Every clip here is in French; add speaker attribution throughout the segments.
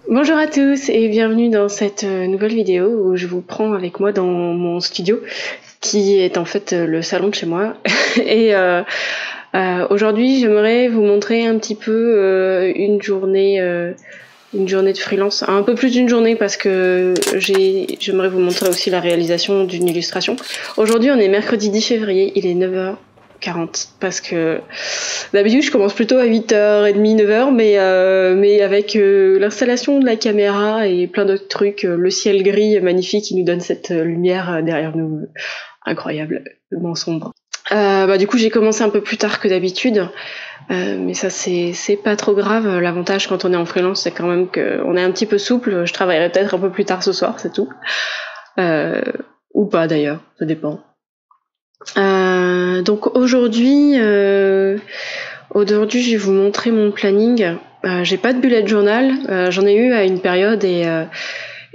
Speaker 1: Bonjour à tous et bienvenue dans cette nouvelle vidéo où je vous prends avec moi dans mon studio qui est en fait le salon de chez moi. Et aujourd'hui j'aimerais vous montrer un petit peu une journée de freelance, un peu plus d'une journée parce que j'aimerais vous montrer aussi la réalisation d'une illustration. Aujourd'hui on est mercredi 10 février, il est 9h40 parce que d'habitude je commence plutôt à 8h30, 9h, mais avec l'installation de la caméra et plein d'autres trucs, le ciel gris magnifique qui nous donne cette lumière derrière nous, incroyablement sombre. Du coup j'ai commencé un peu plus tard que d'habitude, mais ça c'est pas trop grave. L'avantage quand on est en freelance c'est quand même qu'on est un petit peu souple. Je travaillerai peut-être un peu plus tard ce soir, c'est tout. Ou pas d'ailleurs, ça dépend. Donc aujourd'hui je vais vous montrer mon planning. J'ai pas de bullet journal, j'en ai eu à une période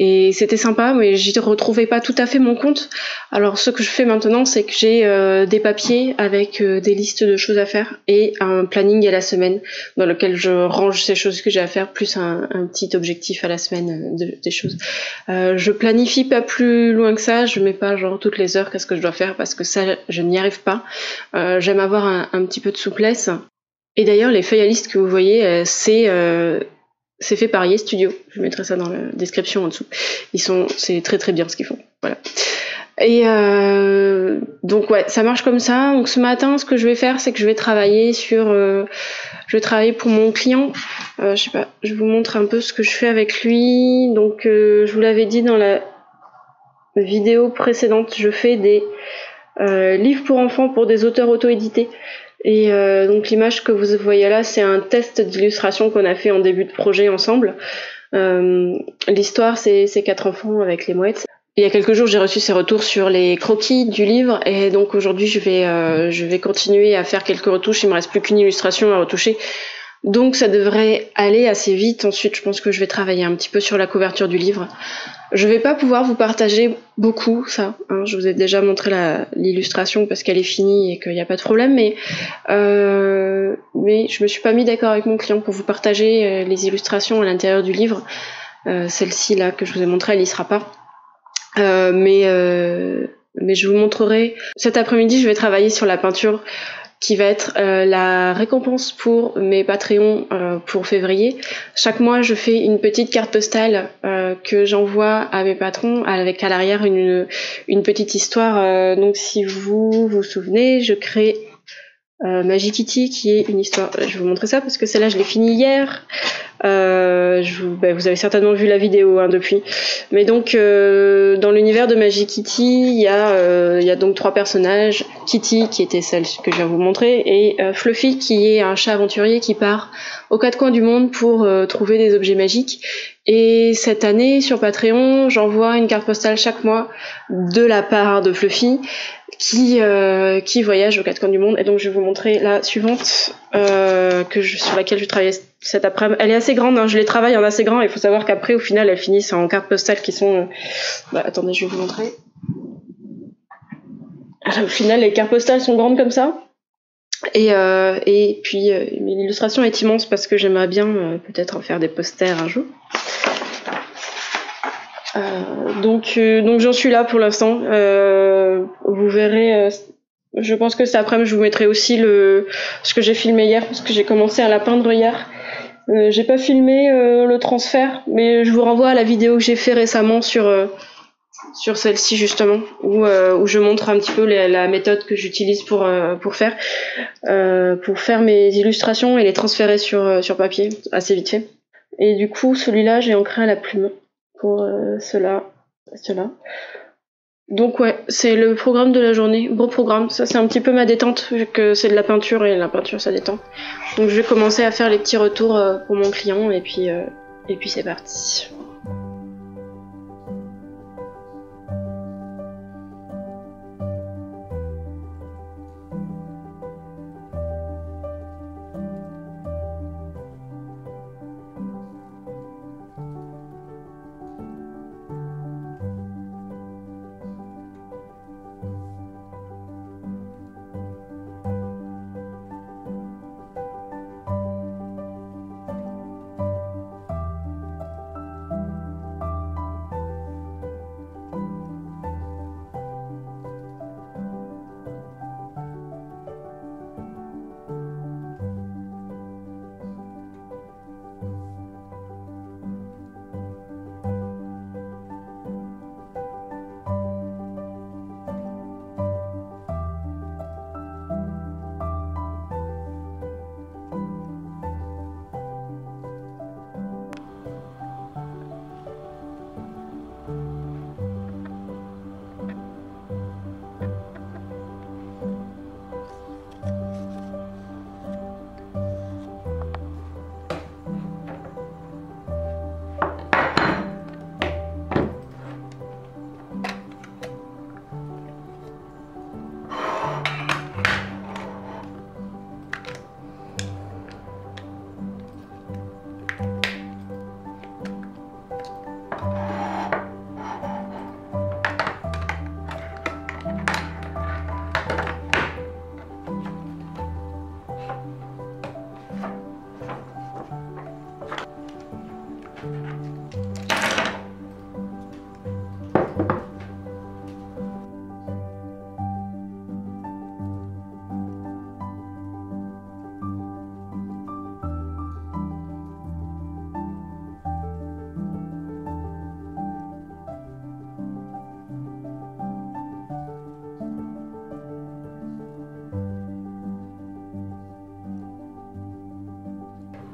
Speaker 1: et c'était sympa, mais j'y retrouvais pas tout à fait mon compte. Alors ce que je fais maintenant, c'est que j'ai des papiers avec des listes de choses à faire et un planning à la semaine dans lequel je range ces choses que j'ai à faire, plus un petit objectif à la semaine des choses. Je planifie pas plus loin que ça, je mets pas genre toutes les heures qu'est-ce que je dois faire parce que ça je n'y arrive pas. J'aime avoir un petit peu de souplesse. Et d'ailleurs les feuilles à liste que vous voyez, c'est fait par Yes Studio. Je mettrai ça dans la description en dessous. C'est très très bien ce qu'ils font. Voilà. Et donc ouais, ça marche comme ça. Donc ce matin, ce que je vais faire, c'est que je vais travailler pour mon client. Je sais pas, je vous montre un peu ce que je fais avec lui. Donc je vous l'avais dit dans la vidéo précédente, je fais des livres pour enfants pour des auteurs auto-édités. Et donc l'image que vous voyez là, c'est un test d'illustration qu'on a fait en début de projet ensemble. L'histoire, c'est 4 enfants avec les mouettes. Il y a quelques jours, j'ai reçu ces retours sur les croquis du livre, et donc aujourd'hui, je vais continuer à faire quelques retouches. Il me reste plus qu'une illustration à retoucher. Donc ça devrait aller assez vite. Ensuite, je pense que je vais travailler un petit peu sur la couverture du livre. Je vais pas pouvoir vous partager beaucoup ça, hein. Je vous ai déjà montré l'illustration parce qu'elle est finie et qu'il n'y a pas de problème, mais je me suis pas mis d'accord avec mon client pour vous partager les illustrations à l'intérieur du livre. Celle-ci là que je vous ai montrée, elle y sera pas. Mais je vous montrerai. Cet après-midi, je vais travailler sur la peinture qui va être la récompense pour mes Patreons pour février. Chaque mois, je fais une petite carte postale que j'envoie à mes patrons avec à l'arrière une petite histoire. Donc si vous vous souvenez, je crée Magic Kitty qui est une histoire. Je vais vous montrer ça parce que celle-là, je l'ai finie hier. Vous avez certainement vu la vidéo depuis. Mais donc dans l'univers de Magic Kitty, il y a donc 3 personnages. Kitty qui était celle que je viens de vous montrer et Fluffy qui est un chat aventurier qui part aux 4 coins du monde pour trouver des objets magiques. Et cette année sur Patreon, j'envoie une carte postale chaque mois de la part de Fluffy qui voyage aux 4 coins du monde. Et donc je vais vous montrer la suivante sur laquelle je travaille cet après-midi. Elle est assez grande, hein, je les travaille en assez grand. Il faut savoir qu'après au final elles finissent en cartes postales qui sont attendez, je vais vous montrer. Au final les cartes postales sont grandes comme ça. Et puis l'illustration est immense parce que j'aimerais bien peut-être en faire des posters un jour. Donc j'en suis là pour l'instant. Vous verrez. Je pense que cet après-midi je vous mettrai aussi ce que j'ai filmé hier parce que j'ai commencé à la peindre hier. J'ai pas filmé le transfert, mais je vous renvoie à la vidéo que j'ai fait récemment sur celle-ci justement, où je montre un petit peu la méthode que j'utilise pour faire mes illustrations et les transférer sur papier assez vite fait. Et du coup, celui-là, j'ai ancré à la plume pour cela. Donc ouais, c'est le programme de la journée, beau programme. Ça c'est un petit peu ma détente vu que c'est de la peinture et la peinture ça détend. Donc je vais commencer à faire les petits retours pour mon client et puis c'est parti.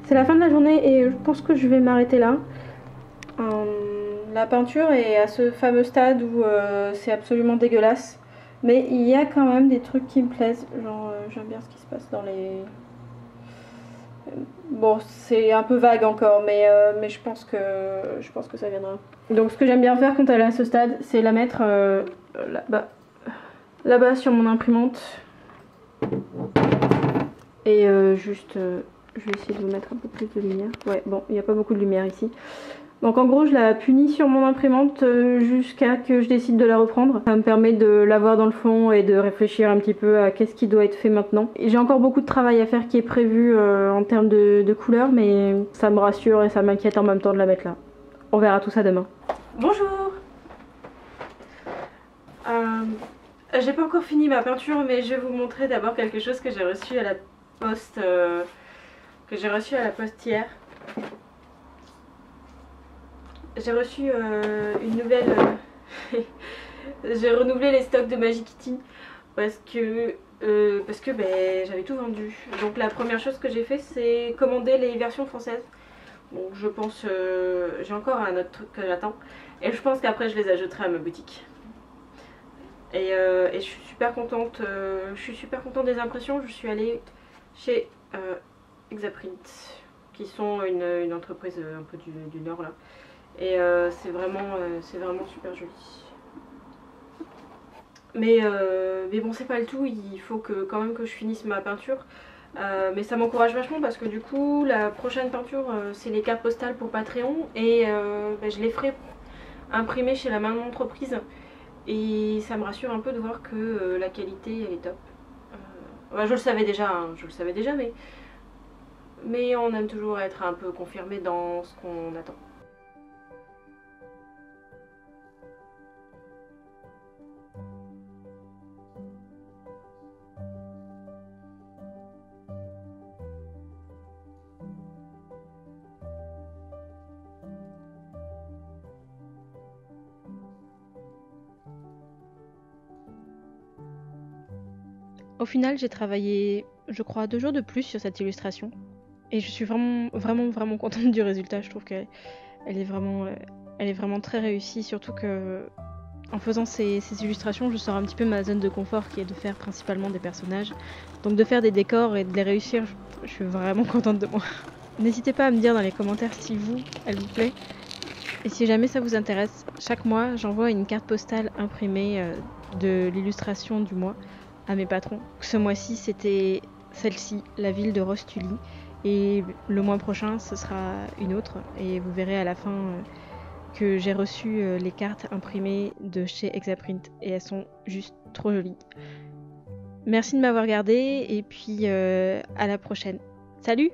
Speaker 2: C'est la fin de la journée et je pense que je vais m'arrêter là. La peinture est à ce fameux stade où c'est absolument dégueulasse. Mais il y a quand même des trucs qui me plaisent. Genre, j'aime bien ce qui se passe dans les... Bon, c'est un peu vague encore, mais je pense que ça viendra. Donc ce que j'aime bien faire quand elle est à ce stade, c'est la mettre là-bas sur mon imprimante. Et juste, je vais essayer de vous mettre un peu plus de lumière. Ouais, bon, il n'y a pas beaucoup de lumière ici. Donc en gros, je la punis sur mon imprimante jusqu'à que je décide de la reprendre. Ça me permet de la voir dans le fond et de réfléchir un petit peu à qu'est-ce qui doit être fait maintenant. J'ai encore beaucoup de travail à faire qui est prévu en termes de couleurs, mais ça me rassure et ça m'inquiète en même temps de la mettre là. On verra tout ça demain. Bonjour. J'ai pas encore fini ma peinture, mais je vais vous montrer d'abord quelque chose que j'ai reçu à la poste, hier. J'ai reçu une nouvelle... j'ai renouvelé les stocks de Magic Kitty parce que j'avais tout vendu. Donc la première chose que j'ai fait, c'est commander les versions françaises. Bon, je pense... j'ai encore un autre truc que j'attends. Et je pense qu'après je les ajouterai à ma boutique. Et je suis super contente. Des impressions. Je suis allée chez Exaprint, qui sont une entreprise un peu du Nord là. Et c'est vraiment super joli. Mais bon, c'est pas le tout, il faut quand même que je finisse ma peinture. Mais ça m'encourage vachement parce que du coup, la prochaine peinture, c'est les cartes postales pour Patreon. Et je les ferai imprimer chez la même entreprise. Et ça me rassure un peu de voir que la qualité, elle est top. Je le savais déjà, mais on aime toujours être un peu confirmé dans ce qu'on attend.
Speaker 3: Au final, j'ai travaillé, je crois, 2 jours de plus sur cette illustration. Et je suis vraiment contente du résultat. Je trouve qu'elle est vraiment très réussie. Surtout que, en faisant ces illustrations, je sors un petit peu ma zone de confort qui est de faire principalement des personnages. Donc de faire des décors et de les réussir, je suis vraiment contente de moi. N'hésitez pas à me dire dans les commentaires si elle vous plaît. Et si jamais ça vous intéresse, chaque mois, j'envoie une carte postale imprimée de l'illustration du mois à mes patrons. Ce mois-ci, c'était celle-ci, la ville de Rostuli. Et le mois prochain, ce sera une autre. Et vous verrez à la fin que j'ai reçu les cartes imprimées de chez Exaprint. Et elles sont juste trop jolies. Merci de m'avoir regardé et puis à la prochaine. Salut!